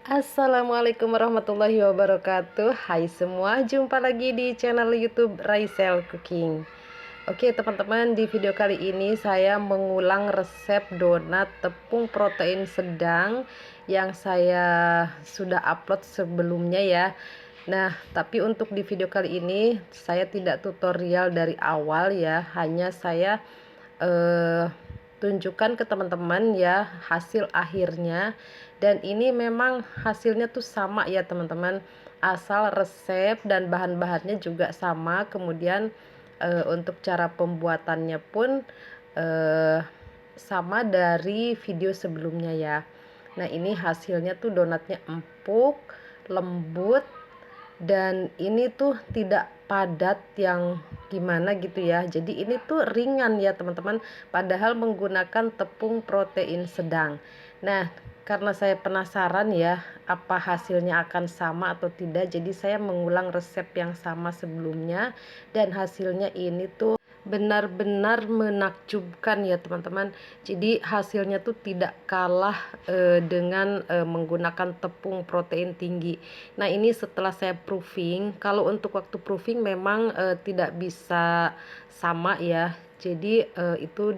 Assalamualaikum warahmatullahi wabarakatuh. Hai semua, jumpa lagi di channel YouTube Raisel Cooking. Oke teman-teman, di video kali ini saya mengulang resep donat tepung protein sedang yang saya sudah upload sebelumnya ya. Nah, tapi untuk di video kali ini saya tidak tutorial dari awal ya, hanya saya tunjukkan ke teman-teman ya hasil akhirnya, dan ini memang hasilnya tuh sama ya teman-teman, asal resep dan bahan-bahannya juga sama. Kemudian untuk cara pembuatannya pun sama dari video sebelumnya ya. Nah, ini hasilnya tuh donatnya empuk, lembut, dan ini tuh tidak padat yang gimana gitu ya. Jadi ini tuh ringan ya teman-teman, padahal menggunakan tepung protein sedang. Nah, karena saya penasaran ya apa hasilnya akan sama atau tidak, jadi saya mengulang resep yang sama sebelumnya, dan hasilnya ini tuh benar-benar menakjubkan ya teman-teman. Jadi hasilnya tuh tidak kalah dengan menggunakan tepung protein tinggi. Nah, ini setelah saya proofing. Kalau untuk waktu proofing memang tidak bisa sama ya. Jadi itu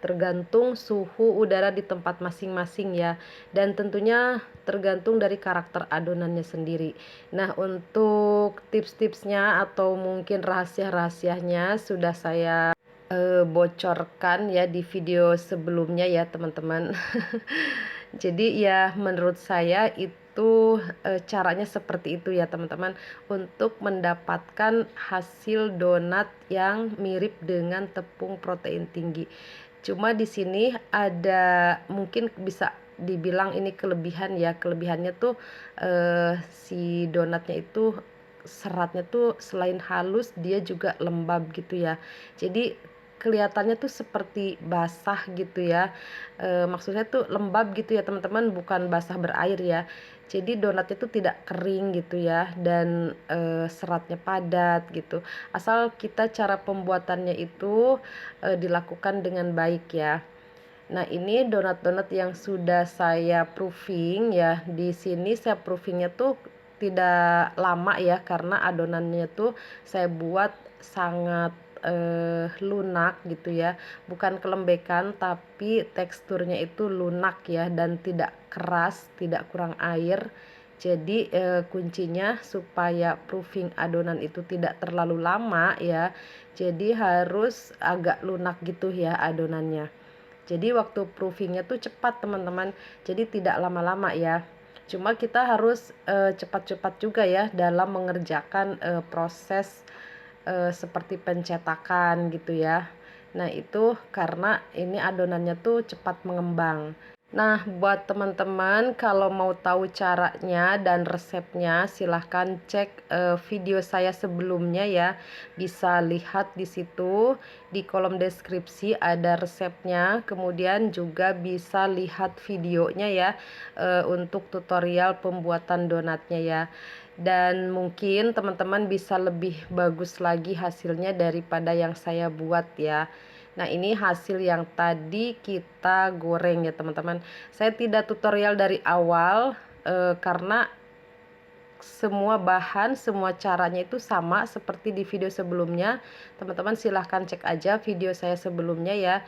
tergantung suhu udara di tempat masing-masing ya, dan tentunya tergantung dari karakter adonannya sendiri. Nah, untuk tips-tipsnya atau mungkin rahasia-rahasianya sudah saya bocorkan ya di video sebelumnya ya teman-teman. Jadi ya menurut saya itu caranya seperti itu ya teman-teman, untuk mendapatkan hasil donat yang mirip dengan tepung protein tinggi. Cuma di sini ada mungkin bisa dibilang ini kelebihan ya. Kelebihannya tuh si donatnya itu seratnya tuh selain halus dia juga lembab gitu ya. Jadi kelihatannya tuh seperti basah gitu ya. Maksudnya tuh lembab gitu ya teman-teman, bukan basah berair ya. Jadi donatnya tuh tidak kering gitu ya, dan seratnya padat gitu. Asal kita cara pembuatannya itu dilakukan dengan baik ya. Nah, ini donat-donat yang sudah saya proofing ya. Di sini saya proofingnya tuh tidak lama ya, karena adonannya tuh saya buat sangat lunak gitu ya, bukan kelembekan tapi teksturnya itu lunak ya, dan tidak keras, tidak kurang air. Jadi kuncinya supaya proofing adonan itu tidak terlalu lama ya, jadi harus agak lunak gitu ya adonannya. Jadi waktu proofingnya tuh cepat teman-teman, jadi tidak lama-lama ya. Cuma kita harus cepat-cepat juga ya dalam mengerjakan proses seperti pencetakan gitu ya. Nah, itu karena ini adonannya tuh cepat mengembang. Nah, buat teman-teman kalau mau tahu caranya dan resepnya, silahkan cek video saya sebelumnya ya. Bisa lihat di situ di kolom deskripsi ada resepnya. Kemudian juga bisa lihat videonya ya untuk tutorial pembuatan donatnya ya. Dan mungkin teman-teman bisa lebih bagus lagi hasilnya daripada yang saya buat ya. Nah, ini hasil yang tadi kita goreng ya teman-teman. Saya tidak tutorial dari awal karena semua bahan, semua caranya itu sama seperti di video sebelumnya. Teman-teman silahkan cek aja video saya sebelumnya ya.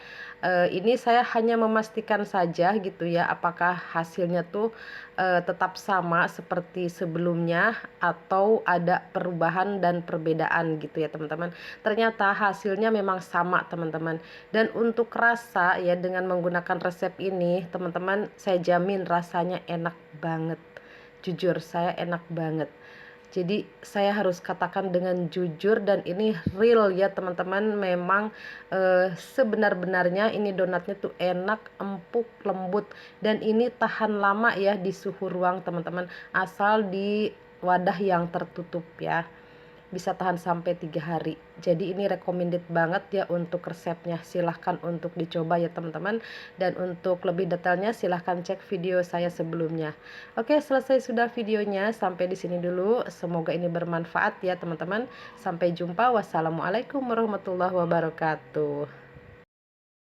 Ini saya hanya memastikan saja gitu ya, apakah hasilnya tuh tetap sama seperti sebelumnya atau ada perubahan dan perbedaan gitu ya teman-teman. Ternyata hasilnya memang sama teman-teman. Dan untuk rasa ya, dengan menggunakan resep ini teman-teman, saya jamin rasanya enak banget. Jujur saya enak banget. Jadi saya harus katakan dengan jujur, dan ini real ya teman-teman. Memang sebenar-benarnya ini donatnya tuh enak, empuk, lembut, dan ini tahan lama ya di suhu ruang teman-teman, asal di wadah yang tertutup ya. Bisa tahan sampai 3 hari. Jadi ini recommended banget ya untuk resepnya. Silahkan untuk dicoba ya teman-teman. Dan untuk lebih detailnya silahkan cek video saya sebelumnya. Oke, selesai sudah videonya. Sampai di sini dulu. Semoga ini bermanfaat ya teman-teman. Sampai jumpa. Wassalamualaikum warahmatullahi wabarakatuh.